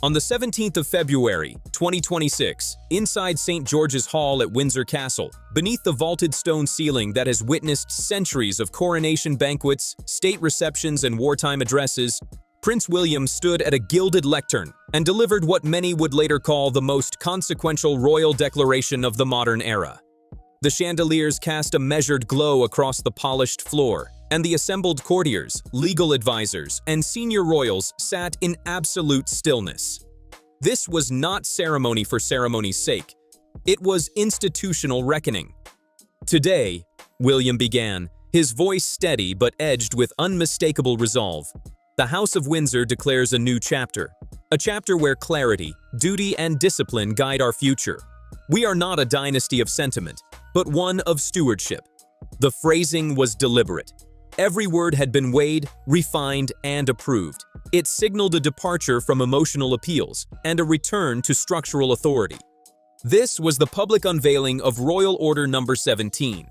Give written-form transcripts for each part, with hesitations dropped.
On the 17th of February, 2026, inside St. George's Hall at Windsor Castle, beneath the vaulted stone ceiling that has witnessed centuries of coronation banquets, state receptions, and wartime addresses, Prince William stood at a gilded lectern and delivered what many would later call the most consequential royal declaration of the modern era. The chandeliers cast a measured glow across the polished floor, and the assembled courtiers, legal advisors, and senior royals sat in absolute stillness. This was not ceremony for ceremony's sake. It was institutional reckoning. "Today," William began, his voice steady but edged with unmistakable resolve, "the House of Windsor declares a new chapter. A chapter where clarity, duty, and discipline guide our future. We are not a dynasty of sentiment, but one of stewardship." The phrasing was deliberate. Every word had been weighed, refined, and approved. It signaled a departure from emotional appeals and a return to structural authority. This was the public unveiling of Royal Order No. 17,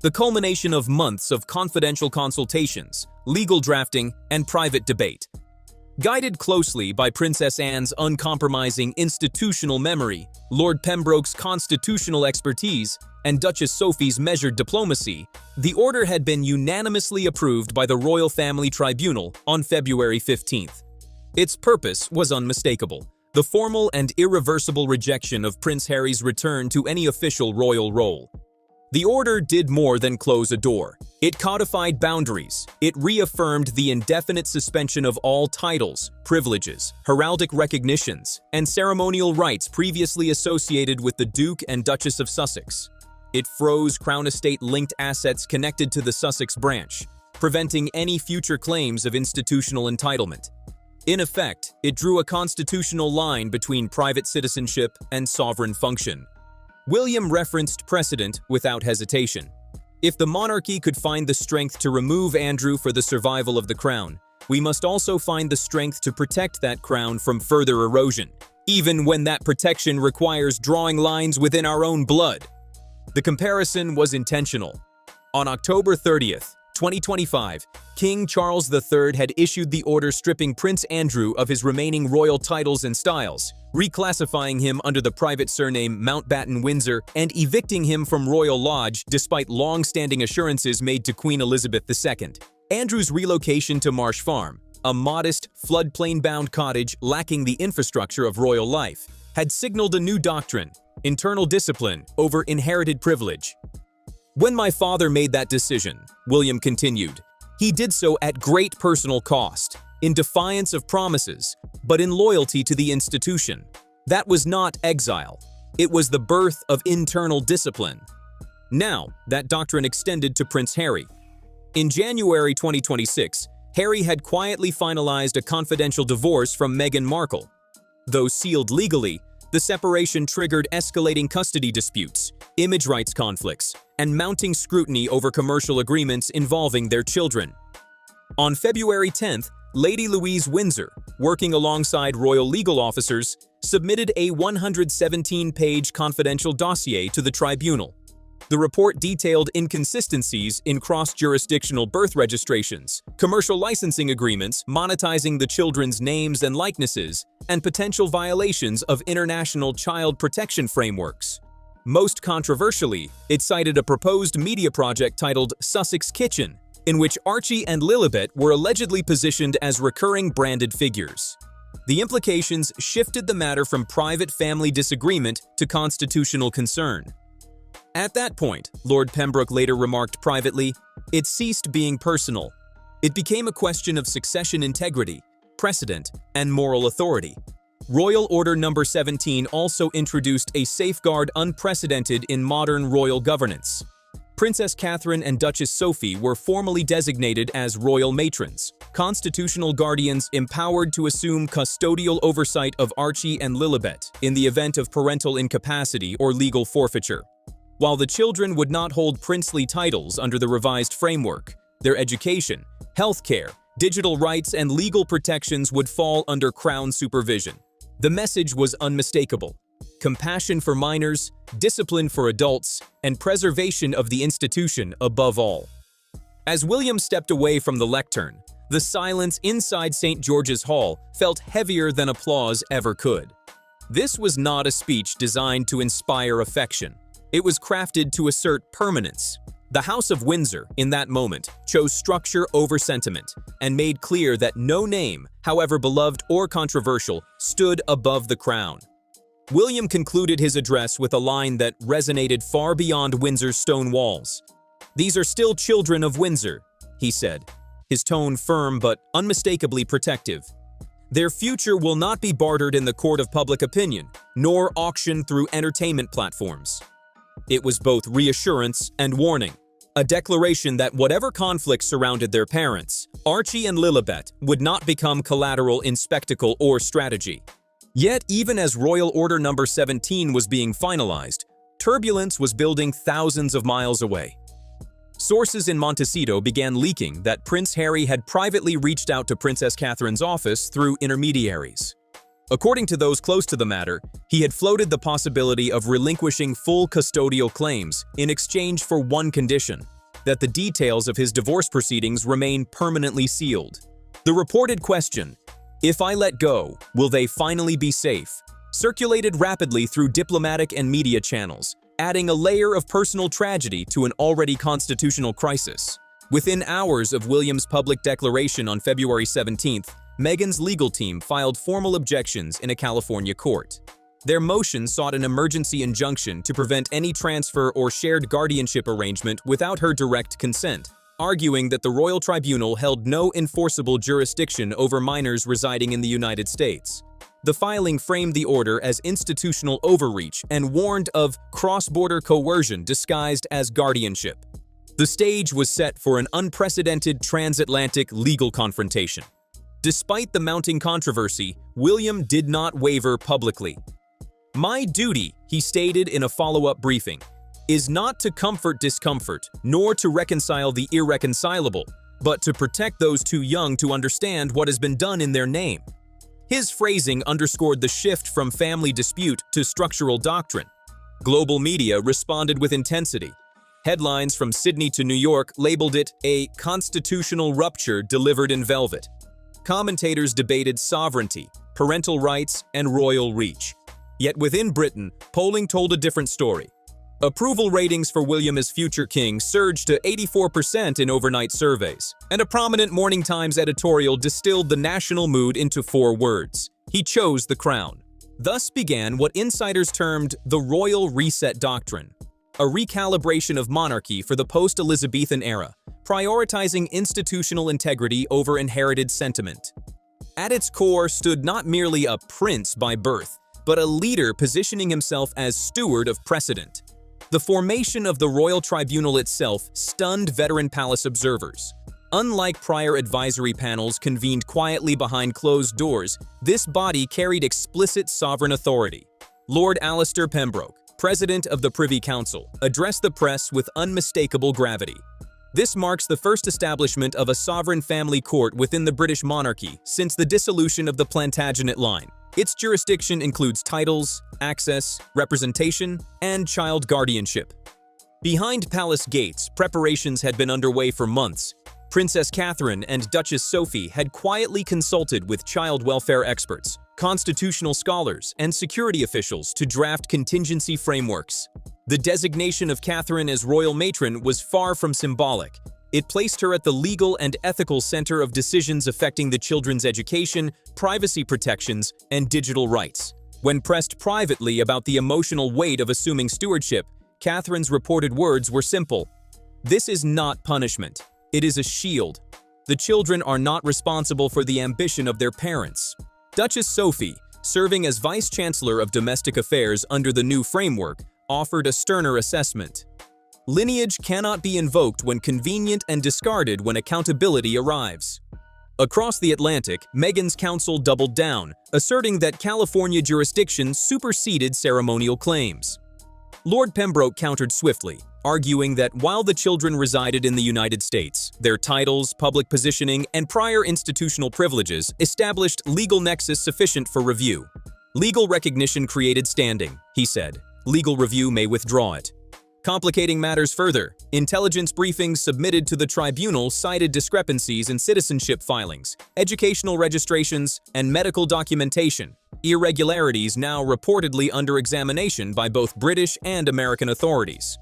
the culmination of months of confidential consultations, legal drafting, and private debate. Guided closely by Princess Anne's uncompromising institutional memory, Lord Pembroke's constitutional expertise, and Duchess Sophie's measured diplomacy, the order had been unanimously approved by the Royal Family Tribunal on February 15th. Its purpose was unmistakable: the formal and irreversible rejection of Prince Harry's return to any official royal role. The order did more than close a door. It codified boundaries. It reaffirmed the indefinite suspension of all titles, privileges, heraldic recognitions, and ceremonial rights previously associated with the Duke and Duchess of Sussex. It froze Crown Estate-linked assets connected to the Sussex branch, preventing any future claims of institutional entitlement. In effect, it drew a constitutional line between private citizenship and sovereign function. William referenced precedent without hesitation. If the monarchy could find the strength to remove Andrew for the survival of the crown, we must also find the strength to protect that crown from further erosion, even when that protection requires drawing lines within our own blood. The comparison was intentional. On October 30th, 2025, King Charles III had issued the order stripping Prince Andrew of his remaining royal titles and styles, reclassifying him under the private surname Mountbatten Windsor, and evicting him from Royal Lodge despite long-standing assurances made to Queen Elizabeth II. Andrew's relocation to Marsh Farm, a modest, floodplain-bound cottage lacking the infrastructure of royal life, had signaled a new doctrine: internal discipline over inherited privilege. "When my father made that decision," William continued, "he did so at great personal cost, in defiance of promises, but in loyalty to the institution. That was not exile. It was the birth of internal discipline." Now, that doctrine extended to Prince Harry. In January 2026, Harry had quietly finalized a confidential divorce from Meghan Markle. Though sealed legally, the separation triggered escalating custody disputes, image rights conflicts, and mounting scrutiny over commercial agreements involving their children. On February 10th, Lady Louise Windsor, working alongside royal legal officers, submitted a 117-page confidential dossier to the tribunal. The report detailed inconsistencies in cross-jurisdictional birth registrations, commercial licensing agreements monetizing the children's names and likenesses, and potential violations of international child protection frameworks. Most controversially, it cited a proposed media project titled Sussex Kitchen, in which Archie and Lilibet were allegedly positioned as recurring branded figures. The implications shifted the matter from private family disagreement to constitutional concern. At that point, Lord Pembroke later remarked privately, "It ceased being personal. It became a question of succession integrity, precedent, and moral authority." Royal Order No. 17 also introduced a safeguard unprecedented in modern royal governance. Princess Catherine and Duchess Sophie were formally designated as royal matrons, constitutional guardians empowered to assume custodial oversight of Archie and Lilibet in the event of parental incapacity or legal forfeiture. While the children would not hold princely titles under the revised framework, their education, healthcare, digital rights, and legal protections would fall under Crown supervision. The message was unmistakable: compassion for minors, discipline for adults, and preservation of the institution above all. As William stepped away from the lectern, The silence inside St. George's Hall felt heavier than applause ever could. This was not a speech designed to inspire affection. It was crafted to assert permanence. The House of Windsor, in that moment, chose structure over sentiment and made clear that no name, however beloved or controversial, stood above the crown. William concluded his address with a line that resonated far beyond Windsor's stone walls. "These are still children of Windsor," he said, his tone firm but unmistakably protective. "Their future will not be bartered in the court of public opinion, nor auctioned through entertainment platforms." It was both reassurance and warning, a declaration that whatever conflicts surrounded their parents, Archie and Lilibet would not become collateral in spectacle or strategy. Yet, even as Royal Order No. 17 was being finalized, turbulence was building thousands of miles away. Sources in Montecito began leaking that Prince Harry had privately reached out to Princess Catherine's office through intermediaries. According to those close to the matter, he had floated the possibility of relinquishing full custodial claims in exchange for one condition: that the details of his divorce proceedings remain permanently sealed. The reported question, "If I let go, will they finally be safe?" circulated rapidly through diplomatic and media channels, adding a layer of personal tragedy to an already constitutional crisis. Within hours of William's public declaration on February 17th, Meghan's legal team filed formal objections in a California court. Their motion sought an emergency injunction to prevent any transfer or shared guardianship arrangement without her direct consent, arguing that the royal tribunal held no enforceable jurisdiction over minors residing in the United States. The filing framed the order as institutional overreach and warned of cross-border coercion disguised as guardianship. The stage was set for an unprecedented transatlantic legal confrontation. Despite the mounting controversy, William did not waver publicly. "My duty," he stated in a follow-up briefing, "is not to comfort discomfort, nor to reconcile the irreconcilable, but to protect those too young to understand what has been done in their name." His phrasing underscored the shift from family dispute to structural doctrine. Global media responded with intensity. Headlines from Sydney to New York labeled it a constitutional rupture delivered in velvet. Commentators debated sovereignty, parental rights, and royal reach. Yet within Britain, polling told a different story. Approval ratings for William as future king surged to 84% in overnight surveys, and a prominent Morning Times editorial distilled the national mood into 4 words: he chose the crown. Thus began what insiders termed the Royal Reset Doctrine, a recalibration of monarchy for the post-Elizabethan era, prioritizing institutional integrity over inherited sentiment. At its core stood not merely a prince by birth, but a leader positioning himself as steward of precedent. The formation of the royal tribunal itself stunned veteran palace observers. Unlike prior advisory panels convened quietly behind closed doors, this body carried explicit sovereign authority. Lord Alastair Pembroke, President of the Privy Council, addressed the press with unmistakable gravity. This marks the first establishment of a sovereign family court within the British monarchy since the dissolution of the Plantagenet line. Its jurisdiction includes titles, access, representation, and child guardianship. Behind palace gates, preparations had been underway for months. Princess Catherine and Duchess Sophie had quietly consulted with child welfare experts, constitutional scholars, and security officials to draft contingency frameworks. The designation of Catherine as royal matron was far from symbolic. It placed her at the legal and ethical center of decisions affecting the children's education, privacy protections, and digital rights. When pressed privately about the emotional weight of assuming stewardship, Catherine's reported words were simple: "This is not punishment. It is a shield. The children are not responsible for the ambition of their parents." Duchess Sophie, serving as Vice-Chancellor of Domestic Affairs under the new framework, offered a sterner assessment. Lineage cannot be invoked when convenient and discarded when accountability arrives. Across the Atlantic, Meghan's counsel doubled down, asserting that California jurisdiction superseded ceremonial claims. Lord Pembroke countered swiftly, arguing that while the children resided in the United States, their titles, public positioning, and prior institutional privileges established legal nexus sufficient for review. "Legal recognition created standing," he said. "Legal review may withdraw it." Complicating matters further, intelligence briefings submitted to the tribunal cited discrepancies in citizenship filings, educational registrations, and medical documentation, irregularities now reportedly under examination by both British and American authorities.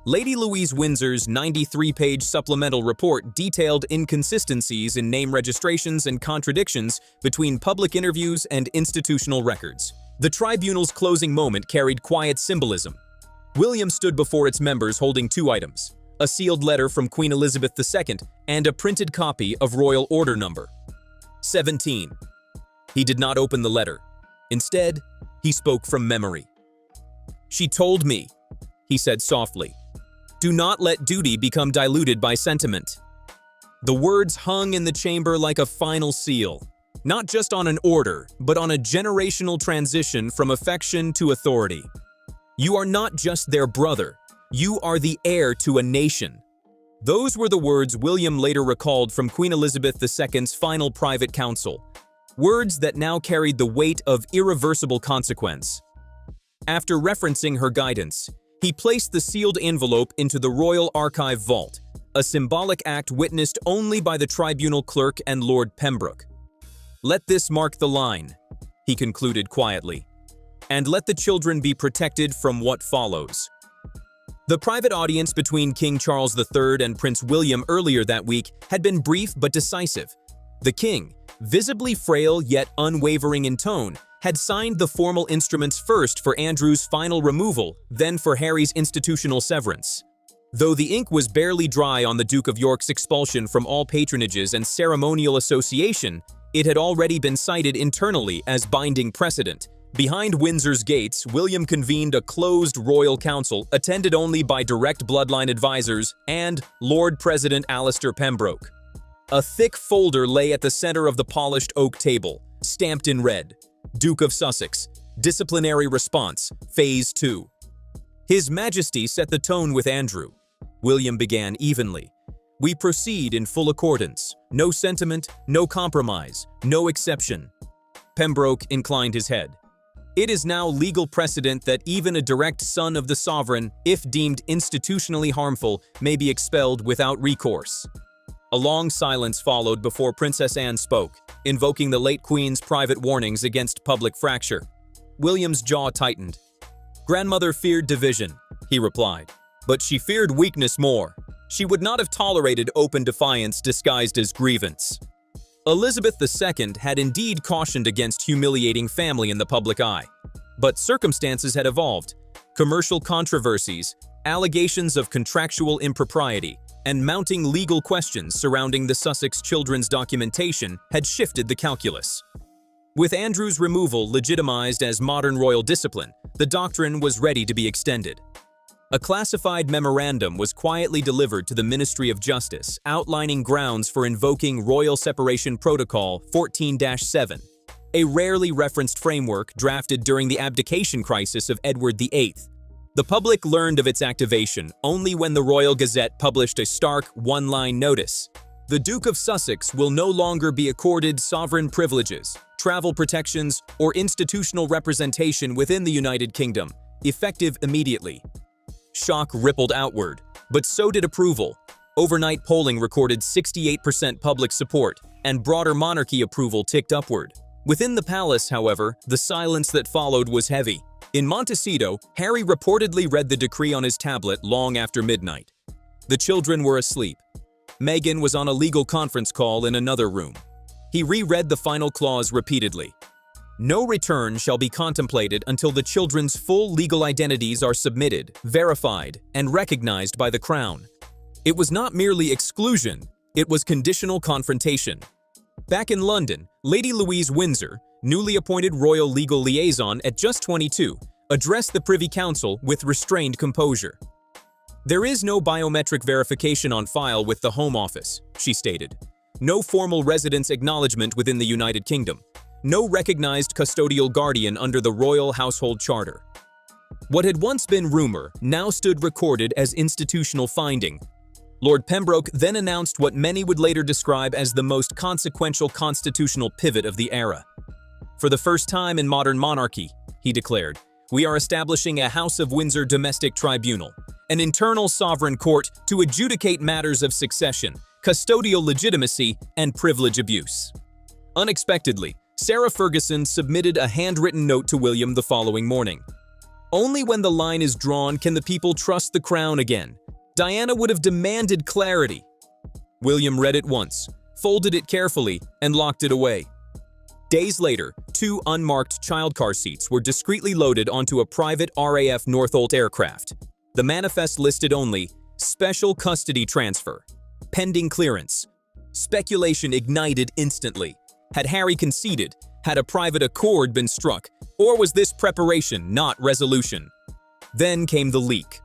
Lady Louise Windsor's 93-page supplemental report detailed inconsistencies in name registrations and contradictions between public interviews and institutional records. The tribunal's closing moment carried quiet symbolism. William stood before its members holding two items: a sealed letter from Queen Elizabeth II and a printed copy of Royal Order Number 17. He did not open the letter. Instead, he spoke from memory. "She told me," he said softly, "do not let duty become diluted by sentiment." The words hung in the chamber like a final seal, not just on an order, but on a generational transition from affection to authority. "You are not just their brother, you are the heir to a nation." Those were the words William later recalled from Queen Elizabeth II's final private council, words that now carried the weight of irreversible consequence. After referencing her guidance, he placed the sealed envelope into the Royal Archive vault, a symbolic act witnessed only by the tribunal clerk and Lord Pembroke. "Let this mark the line," he concluded quietly, "and let the children be protected from what follows." The private audience between King Charles III and Prince William earlier that week had been brief but decisive. The king, visibly frail yet unwavering in tone, had signed the formal instruments first for Andrew's final removal, then for Harry's institutional severance. Though the ink was barely dry on the Duke of York's expulsion from all patronages and ceremonial association, it had already been cited internally as binding precedent. Behind Windsor's gates, William convened a closed royal council attended only by direct bloodline advisors and Lord President Alistair Pembroke. A thick folder lay at the center of the polished oak table, stamped in red: Duke of Sussex, Disciplinary Response, Phase 2. His Majesty set the tone with Andrew. William began evenly. "We proceed in full accordance. No sentiment, no compromise, no exception." Pembroke inclined his head. "It is now legal precedent that even a direct son of the sovereign, if deemed institutionally harmful, may be expelled without recourse." A long silence followed before Princess Anne spoke, invoking the late Queen's private warnings against public fracture. William's jaw tightened. "Grandmother feared division," he replied, "but she feared weakness more. She would not have tolerated open defiance disguised as grievance." Elizabeth II had indeed cautioned against humiliating family in the public eye. But circumstances had evolved. Commercial controversies, allegations of contractual impropriety, and mounting legal questions surrounding the Sussex children's documentation had shifted the calculus. With Andrew's removal legitimized as modern royal discipline, the doctrine was ready to be extended. A classified memorandum was quietly delivered to the Ministry of Justice, outlining grounds for invoking Royal Separation Protocol 14-7, a rarely referenced framework drafted during the abdication crisis of Edward VIII. The public learned of its activation only when the Royal Gazette published a stark one-line notice. The Duke of Sussex will no longer be accorded sovereign privileges, travel protections, or institutional representation within the United Kingdom, effective immediately. Shock rippled outward, but so did approval. Overnight polling recorded 68% public support, and broader monarchy approval ticked upward. Within the palace, however, the silence that followed was heavy. In Montecito, Harry reportedly read the decree on his tablet long after midnight. The children were asleep. Meghan was on a legal conference call in another room. He reread the final clause repeatedly. "No return shall be contemplated until the children's full legal identities are submitted, verified, and recognized by the Crown." It was not merely exclusion, it was conditional confrontation. Back in London, Lady Louise Windsor, newly appointed royal legal liaison at just 22, addressed the Privy Council with restrained composure. "There is no biometric verification on file with the Home Office," she stated. "No formal residence acknowledgement within the United Kingdom. No recognized custodial guardian under the Royal Household Charter." What had once been rumor now stood recorded as institutional finding. Lord Pembroke then announced what many would later describe as the most consequential constitutional pivot of the era. "For the first time in modern monarchy," he declared, "we are establishing a House of Windsor domestic tribunal. an internal sovereign court to adjudicate matters of succession, custodial legitimacy, and privilege abuse. Unexpectedly, Sarah Ferguson submitted a handwritten note to William the following morning. "Only when the line is drawn can the people trust the crown again. Diana would have demanded clarity." William read it once, folded it carefully, and locked it away. Days later, 2 unmarked child car seats were discreetly loaded onto a private RAF Northolt aircraft. The manifest listed only, "Special custody transfer. Pending clearance." Speculation ignited instantly. Had Harry conceded? Had a private accord been struck? Or was this preparation, not resolution? Then came the leak.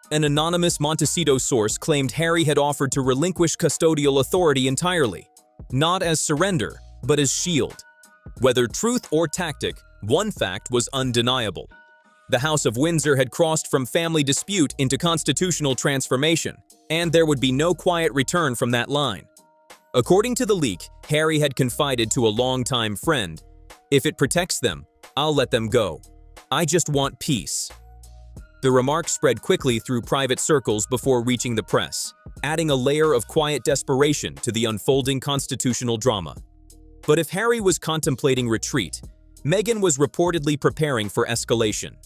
An anonymous Montecito source claimed Harry had offered to relinquish custodial authority entirely, not as surrender, but as shield. Whether truth or tactic, one fact was undeniable. The House of Windsor had crossed from family dispute into constitutional transformation, and there would be no quiet return from that line. According to the leak, Harry had confided to a longtime friend, "If it protects them, I'll let them go. I just want peace." The remark spread quickly through private circles before reaching the press, adding a layer of quiet desperation to the unfolding constitutional drama. But if Harry was contemplating retreat, Meghan was reportedly preparing for escalation.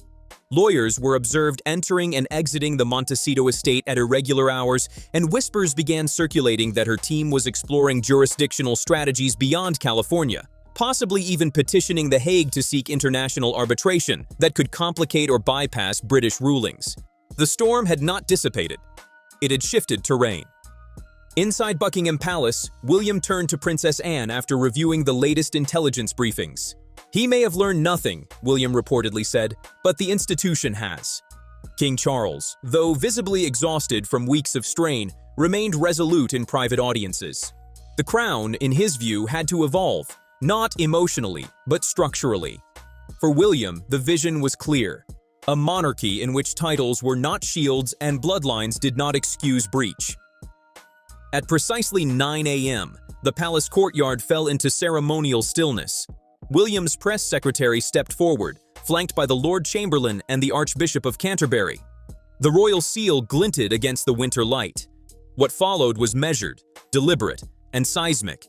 Lawyers were observed entering and exiting the Montecito estate at irregular hours, and whispers began circulating that her team was exploring jurisdictional strategies beyond California, possibly even petitioning The Hague to seek international arbitration that could complicate or bypass British rulings. The storm had not dissipated. It had shifted terrain. Inside Buckingham Palace, William turned to Princess Anne after reviewing the latest intelligence briefings. "He may have learned nothing," William reportedly said, "but the institution has." King Charles, though visibly exhausted from weeks of strain, remained resolute in private audiences. The crown, in his view, had to evolve, not emotionally, but structurally. For William, the vision was clear: a monarchy in which titles were not shields and bloodlines did not excuse breach. At precisely 9 a.m., the palace courtyard fell into ceremonial stillness. William's press secretary stepped forward, flanked by the Lord Chamberlain and the Archbishop of Canterbury. The royal seal glinted against the winter light. What followed was measured, deliberate, and seismic.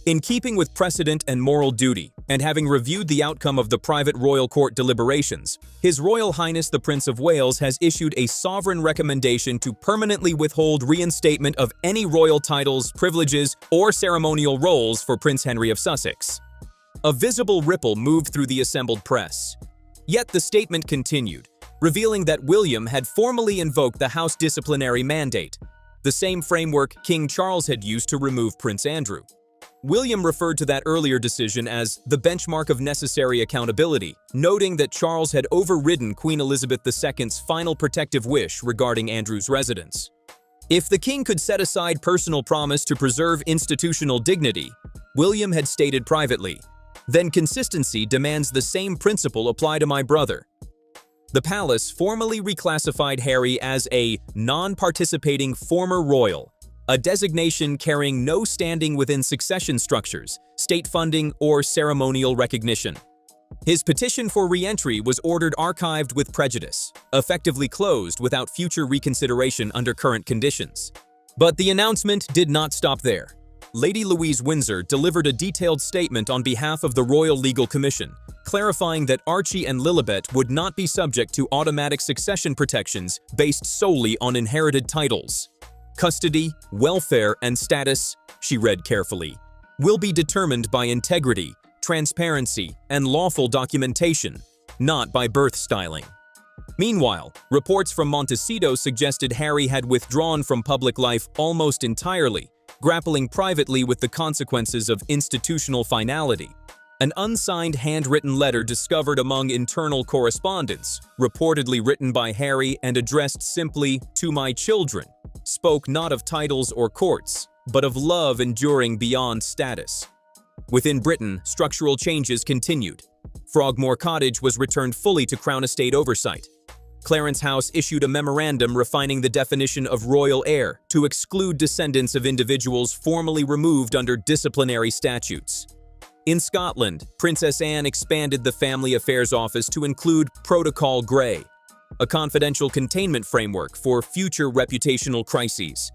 In keeping with precedent and moral duty, and having reviewed the outcome of the private royal court deliberations, His Royal Highness the Prince of Wales has issued a sovereign recommendation to permanently withhold reinstatement of any royal titles, privileges, or ceremonial roles for Prince Henry of Sussex. A visible ripple moved through the assembled press. Yet the statement continued, revealing that William had formally invoked the House disciplinary mandate, the same framework King Charles had used to remove Prince Andrew. William referred to that earlier decision as the benchmark of necessary accountability, noting that Charles had overridden Queen Elizabeth II's final protective wish regarding Andrew's residence. If the king could set aside personal promise to preserve institutional dignity, William had stated privately, then consistency demands the same principle apply to my brother. The palace formally reclassified Harry as a non-participating former royal, a designation carrying no standing within succession structures, state funding, or ceremonial recognition. His petition for re-entry was ordered archived with prejudice, effectively closed without future reconsideration under current conditions. But the announcement did not stop there. Lady Louise Windsor delivered a detailed statement on behalf of the Royal Legal Commission, clarifying that Archie and Lilibet would not be subject to automatic succession protections based solely on inherited titles. Custody, welfare, and status, she read carefully, will be determined by integrity, transparency, and lawful documentation, not by birth styling. Meanwhile, reports from Montecito suggested Harry had withdrawn from public life almost entirely, grappling privately with the consequences of institutional finality. An unsigned handwritten letter discovered among internal correspondence, reportedly written by Harry and addressed simply "to my children," spoke not of titles or courts, but of love enduring beyond status. Within Britain, structural changes continued. Frogmore Cottage was returned fully to Crown Estate oversight. Clarence House issued a memorandum refining the definition of royal heir to exclude descendants of individuals formally removed under disciplinary statutes. In Scotland, Princess Anne expanded the Family Affairs Office to include Protocol Grey. a confidential containment framework for future reputational crises.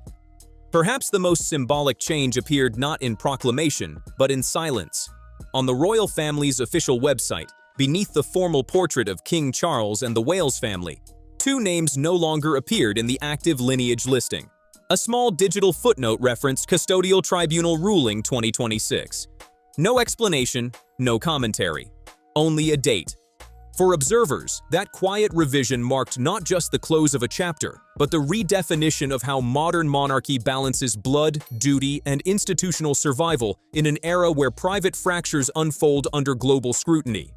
Perhaps the most symbolic change appeared not in proclamation, but in silence. On the royal family's official website, beneath the formal portrait of King Charles and the Wales family, two names no longer appeared in the active lineage listing. A small digital footnote referenced Custodial Tribunal Ruling 2026. No explanation, no commentary. Only a date. For observers, that quiet revision marked not just the close of a chapter, but the redefinition of how modern monarchy balances blood, duty, and institutional survival in an era where private fractures unfold under global scrutiny.